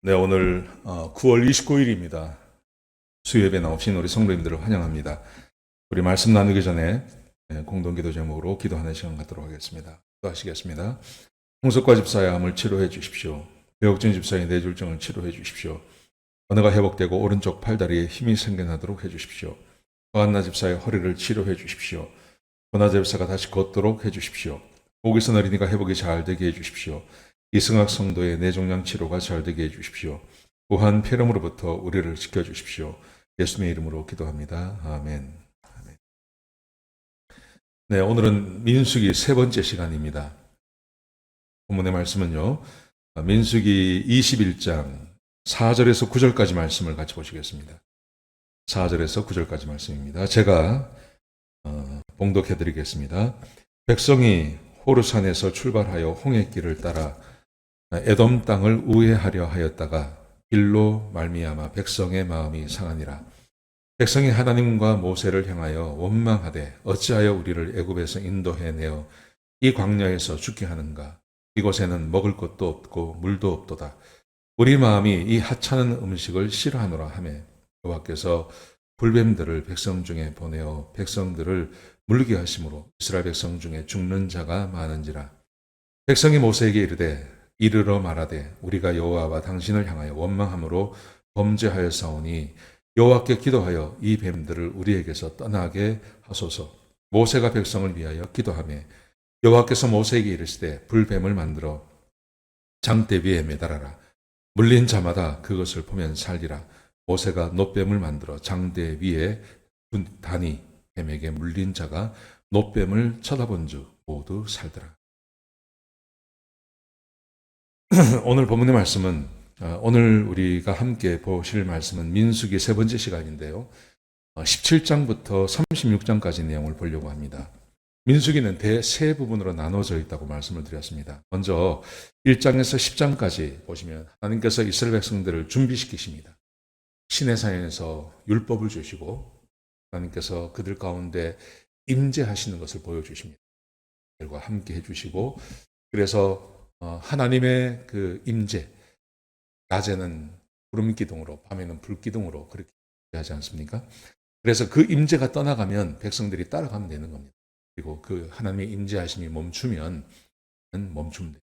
네, 오늘 9월 29일입니다. 수요예배 나오신 우리 성도님들을 환영합니다. 우리 말씀 나누기 전에 공동기도 제목으로 기도하는 시간 갖도록 하겠습니다. 기도하시겠습니다. 홍석과 집사의 암을 치료해 주십시오. 배옥진 집사의 뇌졸중을 치료해 주십시오. 언어가 회복되고 오른쪽 팔다리에 힘이 생겨나도록 해 주십시오. 허한나 집사의 허리를 치료해 주십시오. 권하 집사가 다시 걷도록 해 주십시오. 오기선 어린이가 회복이 잘 되게 해 주십시오. 이승학 성도의 뇌종양 치료가 잘 되게 해 주십시오. 우한 폐렴으로부터 우리를 지켜주십시오. 예수님의 이름으로 기도합니다. 아멘. 아멘. 네, 오늘은 민수기 세 번째 시간입니다. 본문의 말씀은요, 민수기 21장 4절에서 9절까지 말씀을 같이 보시겠습니다. 4절에서 9절까지 말씀입니다. 제가 봉독해 드리겠습니다. 백성이 호르산에서 출발하여 홍해길을 따라 에돔 땅을 우회하려 하였다가 길로 말미암아 백성의 마음이 상하니라. 백성이 하나님과 모세를 향하여 원망하되 어찌하여 우리를 애굽에서 인도해 내어 이 광야에서 죽게 하는가. 이곳에는 먹을 것도 없고 물도 없도다. 우리 마음이 이 하찮은 음식을 싫어하노라 하매 여호와께서 불뱀들을 백성 중에 보내어 백성들을 물게 하심으로 이스라엘 백성 중에 죽는 자가 많은지라. 백성이 모세에게 이르되 이르러 말하되 우리가 여호와와 당신을 향하여 원망함으로 범죄하였사오니 여호와께 기도하여 이 뱀들을 우리에게서 떠나게 하소서. 모세가 백성을 위하여 기도하매 여호와께서 모세에게 이르시되 불뱀을 만들어 장대 위에 매달아라. 물린 자마다 그것을 보면 살리라. 모세가 놋뱀을 만들어 장대 위에 다니 뱀에게 물린 자가 놋뱀을 쳐다본 즉 모두 살더라. 오늘 본문의 말씀은 오늘 우리가 함께 보실 말씀은 민수기 세 번째 시간인데요. 17장부터 36장까지 내용을 보려고 합니다. 민수기는 세 부분으로 나눠져 있다고 말씀을 드렸습니다. 먼저 1장에서 10장까지 보시면 하나님께서 이스라엘 백성들을 준비시키십니다. 시내산에서 율법을 주시고 하나님께서 그들 가운데 임재하시는 것을 보여주십니다. 그들과 함께 해주시고 그래서 하나님의 그 임재, 낮에는 구름 기둥으로 밤에는 불 기둥으로 그렇게 하지 않습니까? 그래서 그 임재가 떠나가면 백성들이 따라가면 되는 겁니다. 그리고 그 하나님의 임재하심이 멈추면 멈추면 돼요.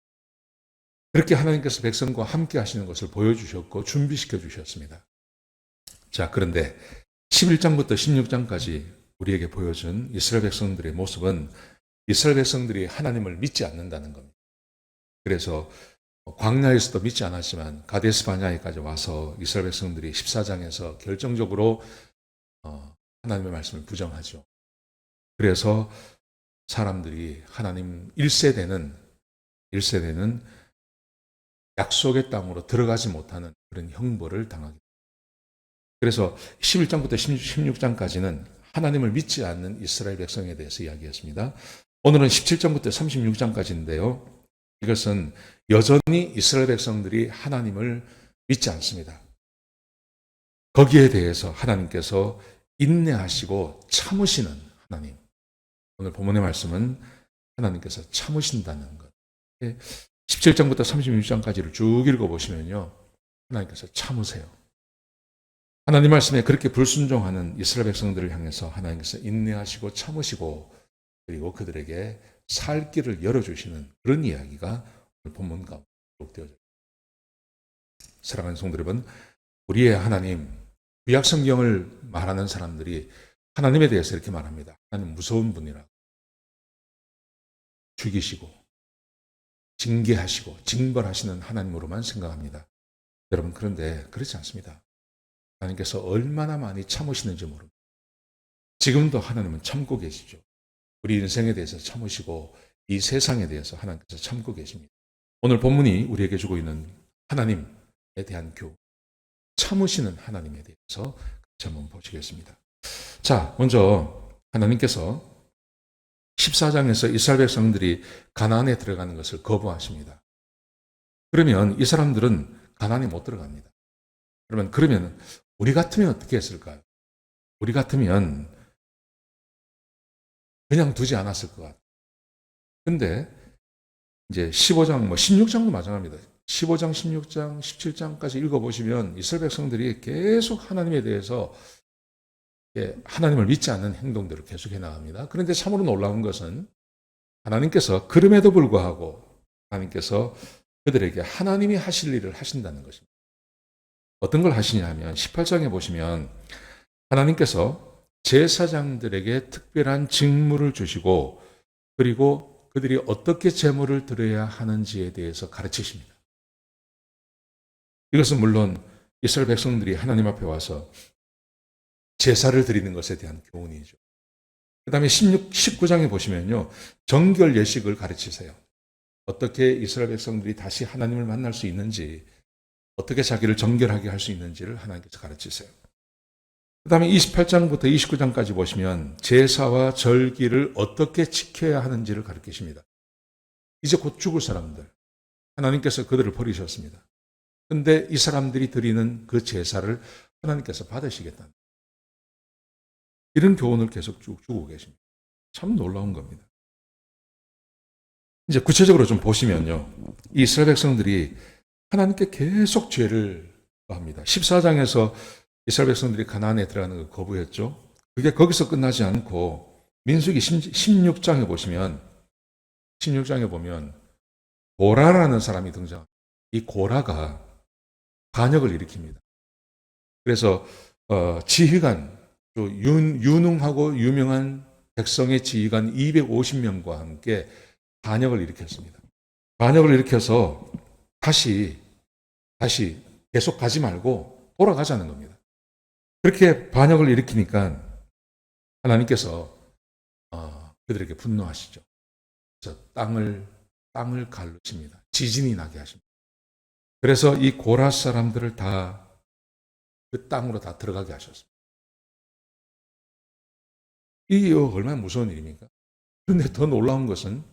그렇게 하나님께서 백성과 함께 하시는 것을 보여주셨고 준비시켜 주셨습니다. 자, 그런데 11장부터 16장까지 우리에게 보여준 이스라엘 백성들의 모습은 이스라엘 백성들이 하나님을 믿지 않는다는 겁니다. 그래서 광야에서도 믿지 않았지만 가데스 바냐에까지 와서 이스라엘 백성들이 14장에서 결정적으로 하나님의 말씀을 부정하죠. 그래서 사람들이 하나님 1세대는 약속의 땅으로 들어가지 못하는 그런 형벌을 당하게 됩니다. 그래서 11장부터 16장까지는 하나님을 믿지 않는 이스라엘 백성에 대해서 이야기했습니다. 오늘은 17장부터 36장까지인데요. 이것은 여전히 이스라엘 백성들이 하나님을 믿지 않습니다. 거기에 대해서 하나님께서 인내하시고 참으시는 하나님. 오늘 본문의 말씀은 하나님께서 참으신다는 것. 17장부터 36장까지를 쭉 읽어보시면요. 하나님께서 참으세요. 하나님 말씀에 그렇게 불순종하는 이스라엘 백성들을 향해서 하나님께서 인내하시고 참으시고 그리고 그들에게 살 길을 열어주시는 그런 이야기가 오늘 본문 가운데 기록되어져 있습니다. 사랑하는 성도 여러분, 우리의 하나님, 구약 성경을 말하는 사람들이 하나님에 대해서 이렇게 말합니다. 하나님 무서운 분이라고. 죽이시고 징계하시고 징벌하시는 하나님으로만 생각합니다. 여러분, 그런데 그렇지 않습니다. 하나님께서 얼마나 많이 참으시는지 모릅니다. 지금도 하나님은 참고 계시죠. 우리 인생에 대해서 참으시고 이 세상에 대해서 하나님께서 참고 계십니다. 오늘 본문이 우리에게 주고 있는 하나님에 대한 교훈, 참으시는 하나님에 대해서 같이 한번 보시겠습니다. 자, 먼저 하나님께서 14장에서 이스라엘 백성들이 가나안에 들어가는 것을 거부하십니다. 그러면 이 사람들은 가나안에 못 들어갑니다. 그러면 우리 같으면 어떻게 했을까요? 우리 같으면 그냥 두지 않았을 것 같아요. 근데 이제 15장, 16장도 마찬가지입니다. 15장, 16장, 17장까지 읽어보시면 이스라엘 백성들이 계속 하나님에 대해서 하나님을 믿지 않는 행동들을 계속해 나갑니다. 그런데 참으로 놀라운 것은 하나님께서 그럼에도 불구하고 하나님께서 그들에게 하나님이 하실 일을 하신다는 것입니다. 어떤 걸 하시냐 하면 18장에 보시면 하나님께서 제사장들에게 특별한 직무를 주시고 그리고 그들이 어떻게 제물을 드려야 하는지에 대해서 가르치십니다. 이것은 물론 이스라엘 백성들이 하나님 앞에 와서 제사를 드리는 것에 대한 교훈이죠. 그 다음에 19장에 보시면요. 정결 예식을 가르치세요. 어떻게 이스라엘 백성들이 다시 하나님을 만날 수 있는지, 어떻게 자기를 정결하게 할 수 있는지를 하나님께서 가르치세요. 그 다음에 28장부터 29장까지 보시면 제사와 절기를 어떻게 지켜야 하는지를 가르치십니다. 이제 곧 죽을 사람들, 하나님께서 그들을 버리셨습니다. 그런데 이 사람들이 드리는 그 제사를 하나님께서 받으시겠다는 이런 교훈을 계속 주고 계십니다. 참 놀라운 겁니다. 이제 구체적으로 좀 보시면요. 이 이스라엘 백성들이 하나님께 계속 죄를 합니다. 14장에서 이스라엘 백성들이 가나안에 들어가는 걸 거부했죠. 그게 거기서 끝나지 않고 민수기 16장에 보면 고라라는 사람이 등장합니다. 이 고라가 반역을 일으킵니다. 그래서 지휘관, 유능하고 유명한 백성의 지휘관 250명과 함께 반역을 일으켰습니다. 반역을 일으켜서 다시 계속 가지 말고 돌아가자는 겁니다. 그렇게 반역을 일으키니까 하나님께서 그들에게 분노하시죠. 그래서 땅을 갈르십니다. 지진이 나게 하십니다. 그래서 이 고라 사람들을 다 그 땅으로 다 들어가게 하셨습니다. 이게 얼마나 무서운 일입니까? 그런데 더 놀라운 것은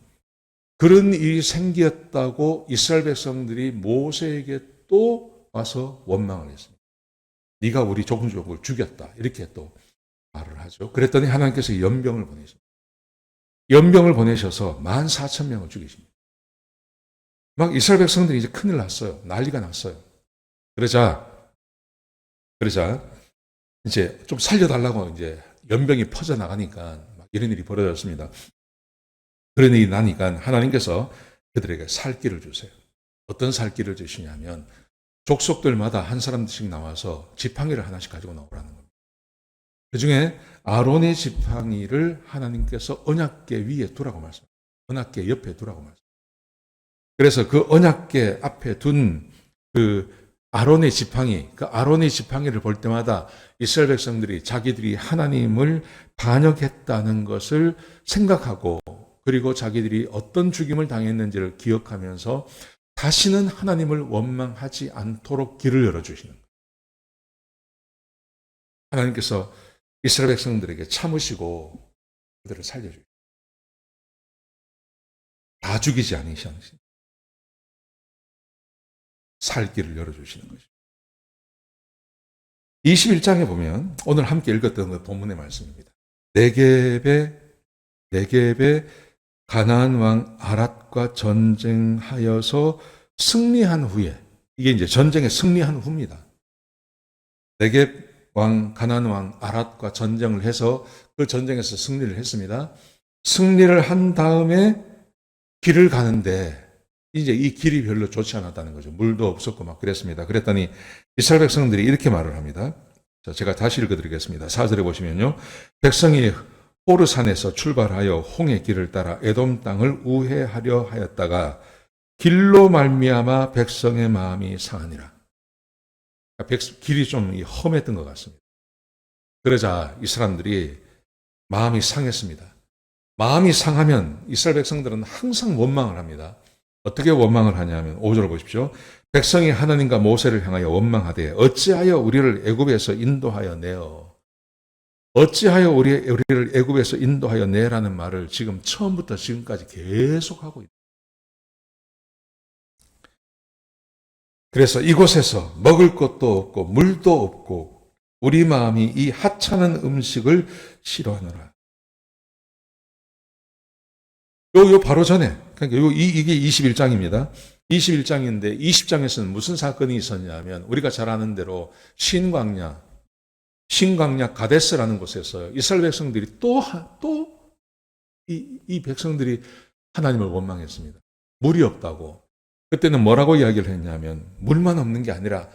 그런 일이 생겼다고 이스라엘 백성들이 모세에게 또 와서 원망을 했습니다. 네가 우리 조국을 죽였다. 이렇게 또 말을 하죠. 그랬더니 하나님께서 연병을 보내십니다. 연병을 보내셔서 14,000명을 죽이십니다. 막 이스라엘 백성들이 이제 큰일 났어요. 난리가 났어요. 그러자 이제 좀 살려달라고 이제 연병이 퍼져나가니까 막 이런 일이 벌어졌습니다. 그런 일이 나니까 하나님께서 그들에게 살 길을 주세요. 어떤 살 길을 주시냐면 족속들마다 한 사람씩 나와서 지팡이를 하나씩 가지고 나오라는 겁니다. 그 중에 아론의 지팡이를 하나님께서 언약궤 위에 두라고 말씀합니다. 언약궤 옆에 두라고 말씀합니다. 그래서 그 언약궤 앞에 둔 그 아론의 지팡이, 그 아론의 지팡이를 볼 때마다 이스라엘 백성들이 자기들이 하나님을 반역했다는 것을 생각하고 그리고 자기들이 어떤 죽임을 당했는지를 기억하면서 다시는 하나님을 원망하지 않도록 길을 열어주시는 거예요. 하나님께서 이스라엘 백성들에게 참으시고 그들을 살려주세요. 다 죽이지 않으시는 살 길을 열어주시는 거죠. 21장에 보면 오늘 함께 읽었던 그 본문의 말씀입니다. 네겝의 가나안 왕 아랏과 전쟁하여서 승리한 후에, 이게 이제 전쟁에 승리한 후입니다. 네겝 왕 가나안 왕 아랏과 전쟁을 해서 그 전쟁에서 승리를 했습니다. 승리를 한 다음에 길을 가는데 이제 이 길이 별로 좋지 않았다는 거죠. 물도 없었고 막 그랬습니다. 그랬더니 이스라엘 백성들이 이렇게 말을 합니다. 자, 제가 다시 읽어드리겠습니다. 4절에 보시면요. 백성이 호르산에서 출발하여 홍해 길을 따라 에돔 땅을 우회하려 하였다가 길로 말미암아 백성의 마음이 상하니라. 길이 좀 험했던 것 같습니다. 그러자 이 사람들이 마음이 상했습니다. 마음이 상하면 이스라엘 백성들은 항상 원망을 합니다. 어떻게 원망을 하냐면 5절 보십시오. 백성이 하나님과 모세를 향하여 원망하되 어찌하여 우리를 애굽에서 인도하여 내어. 어찌하여 우리를 애굽에서 인도하여 내라는 말을 지금 처음부터 지금까지 계속하고 있다. 그래서 이곳에서 먹을 것도 없고 물도 없고 우리 마음이 이 하찮은 음식을 싫어하노라. 요 바로 전에, 그러니까 이게 21장입니다. 21장인데 20장에서는 무슨 사건이 있었냐면 우리가 잘 아는 대로 신광야 가데스라는 곳에서 이스라엘 백성들이 이 백성들이 하나님을 원망했습니다. 물이 없다고. 그때는 뭐라고 이야기를 했냐면 물만 없는 게 아니라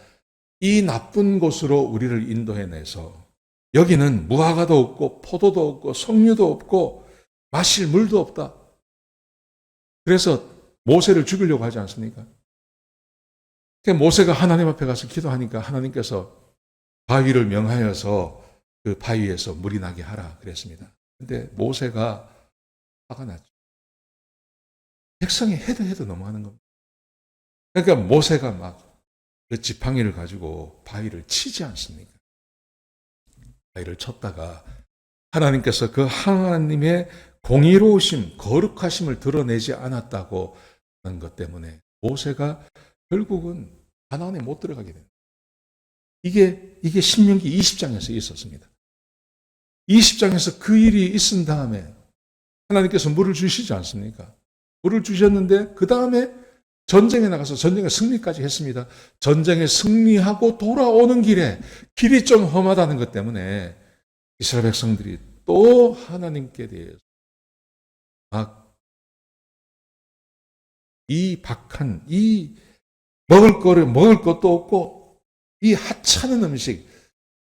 이 나쁜 곳으로 우리를 인도해내서 여기는 무화과도 없고 포도도 없고 석류도 없고 마실 물도 없다. 그래서 모세를 죽이려고 하지 않습니까? 모세가 하나님 앞에 가서 기도하니까 하나님께서 바위를 명하여서 그 바위에서 물이 나게 하라 그랬습니다. 근데 모세가 화가 났죠. 백성이 해도 넘어가는 겁니다. 그러니까 모세가 막 그 지팡이를 가지고 바위를 치지 않습니까? 바위를 쳤다가 하나님께서 그 하나님의 공의로우심, 거룩하심을 드러내지 않았다고 하는 것 때문에 모세가 결국은 가나안에 못 들어가게 됩니다. 이게 신명기 20장에서 있었습니다. 20장에서 그 일이 있은 다음에 하나님께서 물을 주시지 않습니까? 물을 주셨는데 그 다음에 전쟁에 나가서 전쟁에 승리까지 했습니다. 전쟁에 승리하고 돌아오는 길이 좀 험하다는 것 때문에 이스라엘 백성들이 또 하나님께 대해서 막 이 박한, 이 먹을 것도 없고 이 하찮은 음식,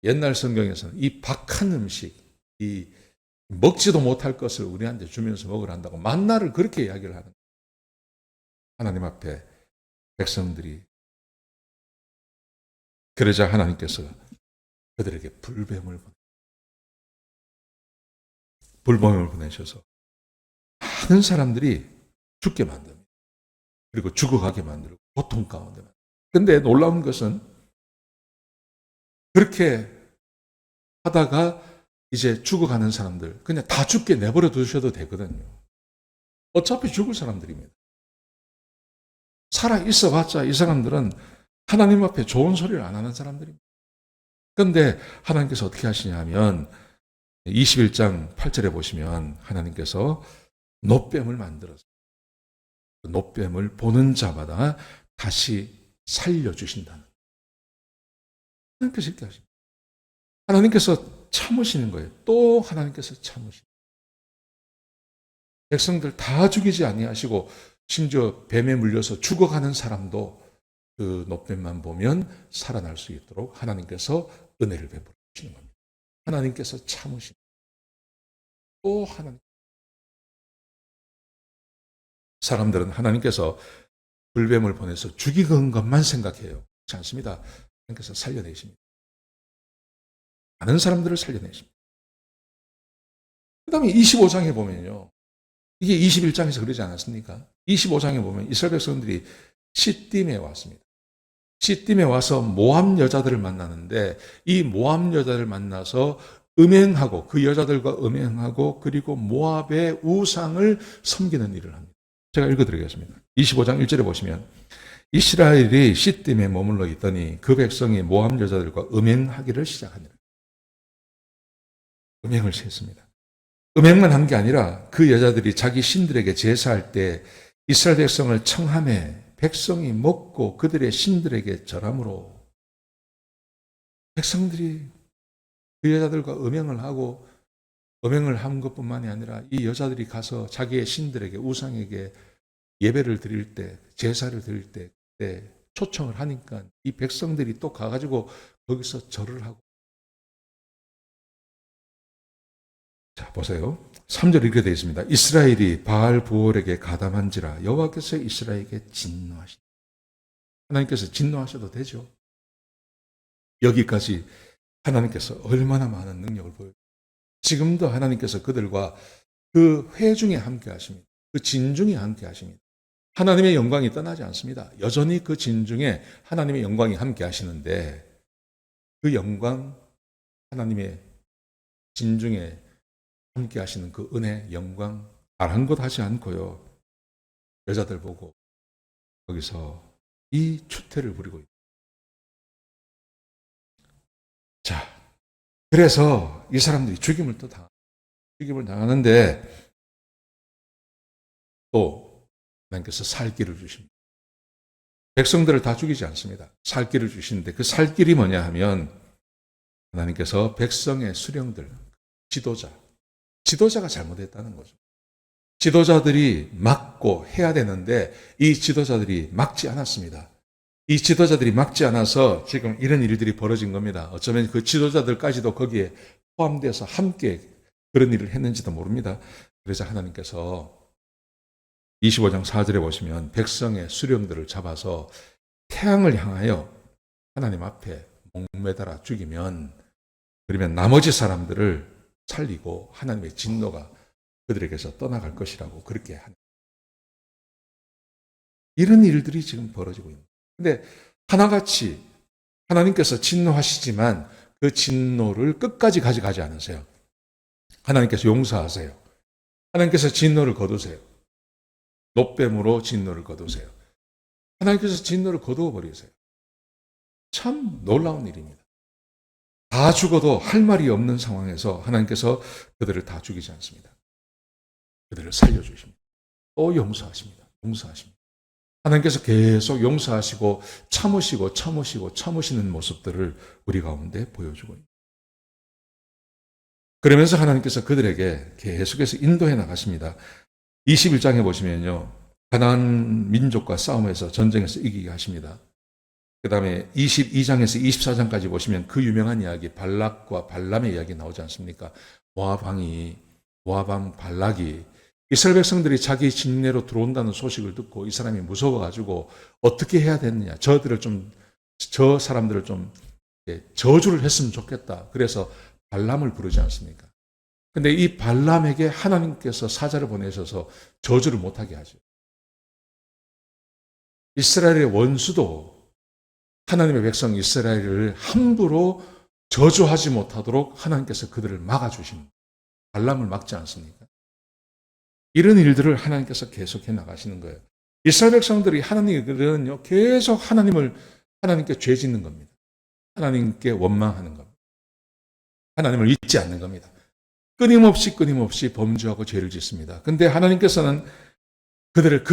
옛날 성경에서는 이 박한 음식, 이 먹지도 못할 것을 우리한테 주면서 먹으라 한다고 만나를 그렇게 이야기를 하는 거예요. 하나님 앞에 백성들이. 그러자 하나님께서 그들에게 불뱀을 보내셔서 많은 사람들이 죽게 만듭니다. 그리고 죽어가게 만들고 고통 가운데 만듭니다. 그런데 놀라운 것은 그렇게 하다가 이제 죽어가는 사람들 그냥 다 죽게 내버려 두셔도 되거든요. 어차피 죽을 사람들입니다. 살아 있어봤자 이 사람들은 하나님 앞에 좋은 소리를 안 하는 사람들입니다. 그런데 하나님께서 어떻게 하시냐면 21장 8절에 보시면 하나님께서 놋뱀을 만들어서 그 놋뱀을 보는 자마다 다시 살려주신다는 하나님께서 이렇게 하십니다. 하나님께서 참으시는 거예요. 또 하나님께서 참으시는 거예요. 백성들 다 죽이지 아니하시고 심지어 뱀에 물려서 죽어가는 사람도 그 놋뱀만 보면 살아날 수 있도록 하나님께서 은혜를 베풀어 주시는 겁니다. 하나님께서 참으시는 거예요. 또 하나님. 사람들은 하나님께서 불뱀을 보내서 죽이는 것만 생각해요. 그렇지 않습니다. 하나님께서 살려내십니다. 많은 사람들을 살려내십니다. 그 다음에 25장에 보면요. 이게 21장에서 그러지 않았습니까? 25장에 보면 이스라엘 백성들이 시딤에 왔습니다. 시딤에 와서 모압 여자들을 만나는데 이 모압 여자들을 만나서 음행하고 그 여자들과 음행하고 그리고 모압의 우상을 섬기는 일을 합니다. 제가 읽어드리겠습니다. 25장 1절에 보시면 이스라엘이 시딤에 머물러 있더니 그 백성이 모압 여자들과 음행하기를 시작하니라. 음행을 했습니다. 음행만 한 게 아니라 그 여자들이 자기 신들에게 제사할 때 이스라엘 백성을 청함해 백성이 먹고 그들의 신들에게 절함으로 백성들이 그 여자들과 음행을 하고 음행을 한 것뿐만이 아니라 이 여자들이 가서 자기의 신들에게 우상에게 예배를 드릴 때 제사를 드릴 때 그때 초청을 하니까 이 백성들이 또 가가지고 거기서 절을 하고. 자, 보세요. 3절 이렇게 되어 있습니다. 이스라엘이 바알 부올에게 가담한지라 여호와께서 이스라엘에게 진노하시니. 하나님께서 진노하셔도 되죠. 여기까지 하나님께서 얼마나 많은 능력을 보여요. 지금도 하나님께서 그들과 그 회중에 함께 하십니다. 그 진중에 함께 하십니다. 하나님의 영광이 떠나지 않습니다. 여전히 그 진중에 하나님의 영광이 함께 하시는데 그 영광, 하나님의 진중에 함께 하시는 그 은혜, 영광 아랑곳 하지 않고요. 여자들 보고 거기서 이 추태를 부리고 있다. 자, 그래서 이 사람들이 죽임을 당하는데 또 하나님께서 살 길을 주십니다. 백성들을 다 죽이지 않습니다. 살 길을 주시는데 그 살 길이 뭐냐 하면 하나님께서 백성의 수령들, 지도자가 잘못했다는 거죠. 지도자들이 막고 해야 되는데 이 지도자들이 막지 않았습니다. 이 지도자들이 막지 않아서 지금 이런 일들이 벌어진 겁니다. 어쩌면 그 지도자들까지도 거기에 포함돼서 함께 그런 일을 했는지도 모릅니다. 그래서 하나님께서 25장 4절에 보시면 백성의 수령들을 잡아서 태양을 향하여 하나님 앞에 목매달아 죽이면, 그러면 나머지 사람들을 살리고 하나님의 진노가 그들에게서 떠나갈 것이라고 그렇게 하는, 이런 일들이 지금 벌어지고 있는. 근데 하나같이 하나님께서 진노하시지만 그 진노를 끝까지 가져가지 않으세요. 하나님께서 용서하세요. 하나님께서 진노를 거두세요. 노뱀으로 진노를 거두세요. 하나님께서 진노를 거두어 버리세요. 참 놀라운 일입니다. 다 죽어도 할 말이 없는 상황에서 하나님께서 그들을 다 죽이지 않습니다. 그들을 살려주십니다. 또 용서하십니다. 하나님께서 계속 용서하시고 참으시는 모습들을 우리 가운데 보여주고 있습니다. 그러면서 하나님께서 그들에게 계속해서 인도해 나가십니다. 21장에 보시면요, 가나안 민족과 싸움에서 전쟁에서 이기게 하십니다. 그 다음에 22장에서 24장까지 보시면 그 유명한 이야기, 발락과 발람의 이야기 나오지 않습니까? 모압왕 발락이 이스라엘 백성들이 자기 진내로 들어온다는 소식을 듣고 이 사람이 무서워가지고 어떻게 해야 되느냐, 저 사람들을 좀 저주를 했으면 좋겠다. 그래서 발람을 부르지 않습니까? 근데 이 발람에게 하나님께서 사자를 보내셔서 저주를 못하게 하죠. 이스라엘의 원수도 하나님의 백성 이스라엘을 함부로 저주하지 못하도록 하나님께서 그들을 막아주십니다. 발람을 막지 않습니까? 이런 일들을 하나님께서 계속해 나가시는 거예요. 이스라엘 백성들이 하나님들은요, 계속 하나님께 죄 짓는 겁니다. 하나님께 원망하는 겁니다. 하나님을 잊지 않는 겁니다. 끊임없이 범죄하고 죄를 짓습니다. 근데 하나님께서는 그들을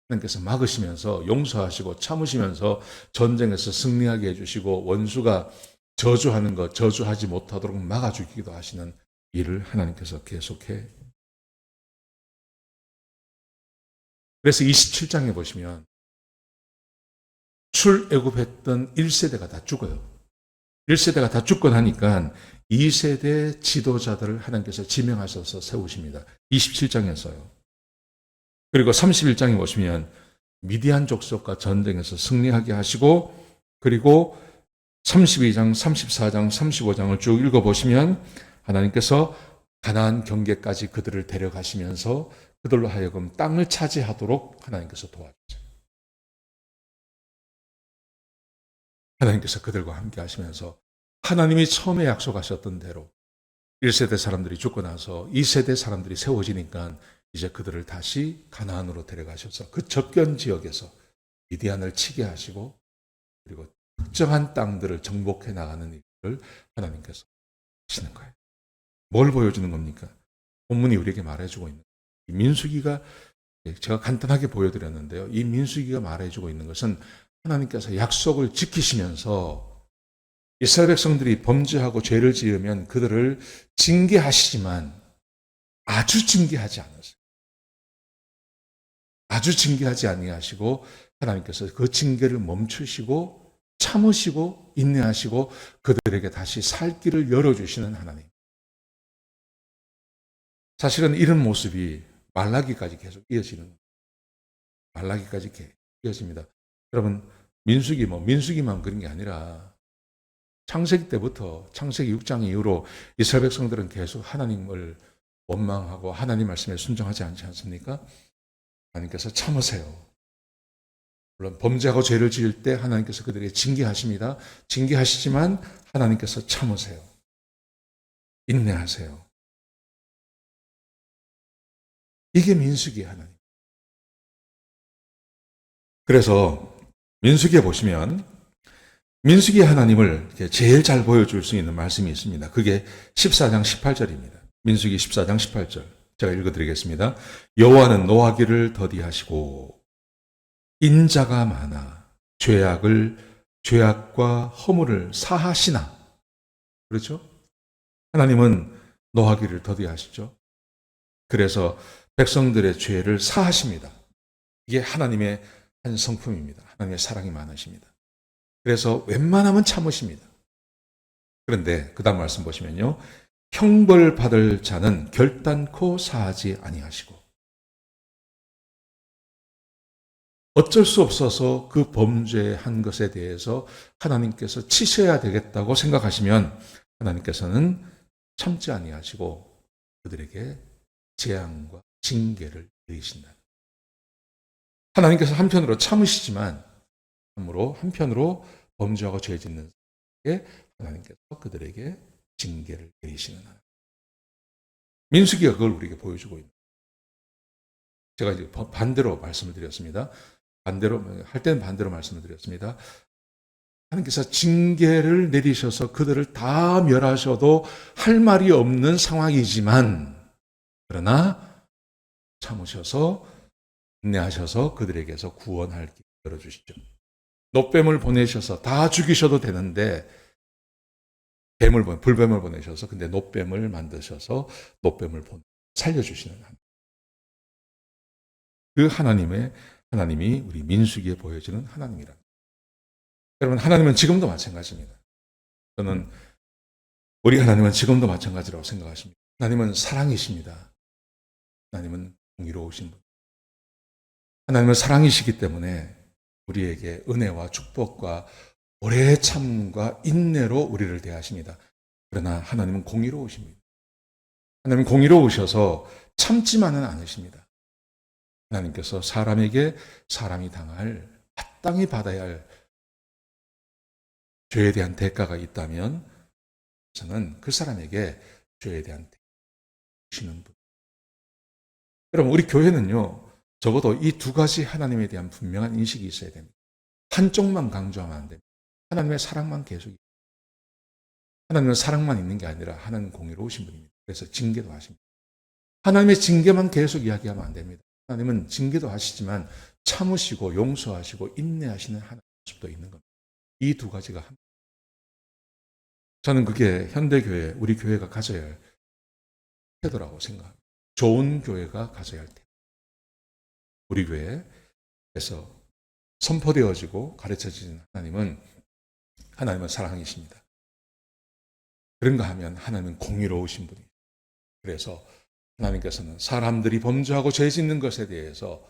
하나님께서 막으시면서 용서하시고 참으시면서 전쟁에서 승리하게 해주시고 원수가 저주하는 것, 저주하지 못하도록 막아주기도 하시는 일을 하나님께서 계속해. 그래서 27장에 보시면 출애굽했던 1세대가 다 죽어요. 1세대가 다 죽고 나니까 2세대 지도자들을 하나님께서 지명하셔서 세우십니다. 27장에서요. 그리고 31장에 보시면 미디안 족속과 전쟁에서 승리하게 하시고, 그리고 32장, 34장, 35장을 쭉 읽어보시면 하나님께서 가나안 경계까지 그들을 데려가시면서 그들로 하여금 땅을 차지하도록 하나님께서 도와주세요. 하나님께서 그들과 함께 하시면서 하나님이 처음에 약속하셨던 대로 1세대 사람들이 죽고 나서 2세대 사람들이 세워지니까 이제 그들을 다시 가나안으로 데려가셔서 그 접견 지역에서 미디안을 치게 하시고, 그리고 특정한 땅들을 정복해 나가는 일을 하나님께서 하시는 거예요. 뭘 보여주는 겁니까? 본문이 우리에게 말해주고 있는 거예요. 민수기가, 제가 간단하게 보여드렸는데요, 이 민수기가 말해주고 있는 것은 하나님께서 약속을 지키시면서 이스라엘 백성들이 범죄하고 죄를 지으면 그들을 징계하시지만 아주 징계하지 않으세요. 아주 징계하지 아니하시고 하나님께서 그 징계를 멈추시고 참으시고 인내하시고 그들에게 다시 살 길을 열어주시는 하나님. 사실은 이런 모습이 말라기까지 계속 이어지는 거예요. 말라기까지 이어집니다. 여러분, 민수기만 그런 게 아니라 창세기 때부터 창세기 6장 이후로 이스라엘 백성들은 계속 하나님을 원망하고 하나님 말씀에 순종하지 않지 않습니까? 하나님께서 참으세요. 물론 범죄하고 죄를 지을 때 하나님께서 그들에게 징계하십니다. 징계하시지만 하나님께서 참으세요. 인내하세요. 이게 민수기의 하나님. 그래서 민수기에 보시면 민수기의 하나님을 제일 잘 보여줄 수 있는 말씀이 있습니다. 그게 14장 18절입니다. 민수기 14장 18절. 제가 읽어드리겠습니다. 여호와는 노하기를 더디하시고 인자가 많아 죄악과 허물을 사하시나. 그렇죠? 하나님은 노하기를 더디하시죠. 그래서 백성들의 죄를 사하십니다. 이게 하나님의 한 성품입니다. 하나님의 사랑이 많으십니다. 그래서 웬만하면 참으십니다. 그런데 그 다음 말씀 보시면요. 형벌 받을 자는 결단코 사하지 아니하시고, 어쩔 수 없어서 그 범죄한 것에 대해서 하나님께서 치셔야 되겠다고 생각하시면 하나님께서는 참지 아니하시고 그들에게 재앙과 징계를 내리신다. 하나님께서 한편으로 참으시지만 한편으로 범죄하고 죄 짓는 자에게 하나님께서 그들에게 징계를 내리시는 하나님. 민수기가 그걸 우리에게 보여주고 있습니다. 제가 이제 반대로 말씀을 드렸습니다. 할 때는 반대로 말씀을 드렸습니다. 하나님께서 징계를 내리셔서 그들을 다 멸하셔도 할 말이 없는 상황이지만, 그러나 참으셔서 인내하셔서 그들에게서 구원할 길 열어주시죠. 노뱀을 보내셔서 다 죽이셔도 되는데 불뱀을 보내셔서 근데 노뱀을 만드셔서 노뱀을 살려주시는 하나님. 그 하나님이 우리 민수기에 보여지는 하나님이라. 여러분, 하나님은 지금도 마찬가지입니다. 저는 우리 하나님은 지금도 마찬가지라고 생각하십니다. 하나님은 사랑이십니다. 하나님은 공의로우신 분. 하나님은 사랑이시기 때문에 우리에게 은혜와 축복과 오래 참음과 인내로 우리를 대하십니다. 그러나 하나님은 공의로우십니다. 하나님은 공의로우셔서 참지만은 않으십니다. 하나님께서 사람에게 사람이 당할 마땅히 받아야 할 죄에 대한 대가가 있다면 저는 그 사람에게 죄에 대한 대가를 주시는 분. 여러분, 우리 교회는요, 적어도 이 두 가지 하나님에 대한 분명한 인식이 있어야 됩니다. 한쪽만 강조하면 안 됩니다. 하나님의 사랑만 계속. 하나님은 사랑만 있는 게 아니라 하나님 공의로우신 분입니다. 그래서 징계도 하십니다. 하나님의 징계만 계속 이야기하면 안 됩니다. 하나님은 징계도 하시지만 참으시고 용서하시고 인내하시는 하나님의 모습도 있는 겁니다. 이 두 가지가 합니다. 저는 그게 현대교회, 우리 교회가 가져야 할 태도라고 생각합니다. 좋은 교회가 가져야 할 태도. 우리 교회에서 선포되어지고 가르쳐지는 하나님은 사랑이십니다. 그런가 하면 하나님은 공의로우신 분이에요. 그래서 하나님께서는 사람들이 범죄하고 죄 짓는 것에 대해서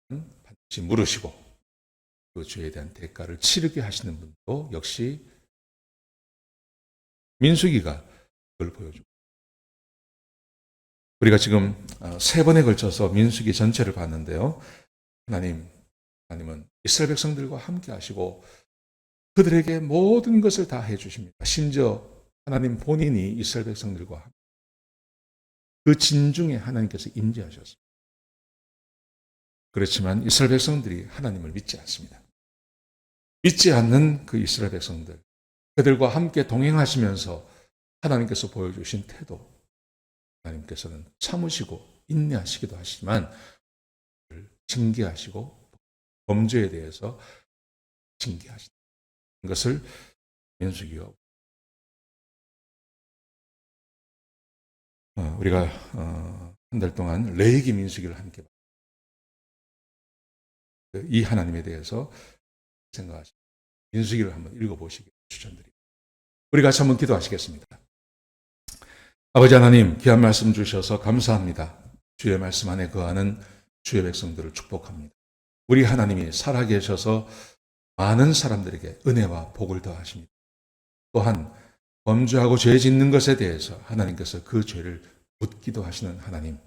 반드시 물으시고 그 죄에 대한 대가를 치르게 하시는 분도 역시 민수기가 그걸 보여주고, 우리가 지금 3번에 걸쳐서 민수기 전체를 봤는데요. 하나님은 이스라엘 백성들과 함께 하시고 그들에게 모든 것을 다 해주십니다. 심지어 하나님 본인이 이스라엘 백성들과 함께 그 진중에 하나님께서 임재하셨습니다. 그렇지만 이스라엘 백성들이 하나님을 믿지 않습니다. 믿지 않는 그 이스라엘 백성들, 그들과 함께 동행하시면서 하나님께서 보여주신 태도, 하나님께서는 참으시고 인내하시기도 하시지만 징계하시고 범죄에 대해서 징계하시는 것을 민수기가 우리가 한 달 동안 레위기 민수기를 함께 이 하나님에 대해서 생각하시고 민수기를 한번 읽어보시기 추천드립니다. 우리 같이 한번 기도하시겠습니다. 아버지 하나님, 귀한 말씀 주셔서 감사합니다. 주의 말씀 안에 거하는 주의 백성들을 축복합니다. 우리 하나님이 살아계셔서 많은 사람들에게 은혜와 복을 더하십니다. 또한 범죄하고 죄 짓는 것에 대해서 하나님께서 그 죄를 묻기도 하시는 하나님,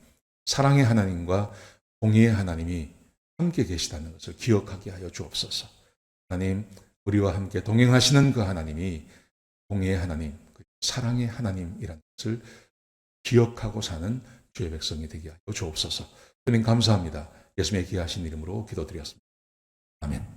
사랑의 하나님과 공의의 하나님이 함께 계시다는 것을 기억하게 하여 주옵소서. 하나님, 우리와 함께 동행하시는 그 하나님이 공의의 하나님, 사랑의 하나님이라는 것을 기억하고 사는 주의 백성이 되게 하여 주옵소서. 주님 감사합니다. 예수님의 귀하신 이름으로 기도드렸습니다. 아멘.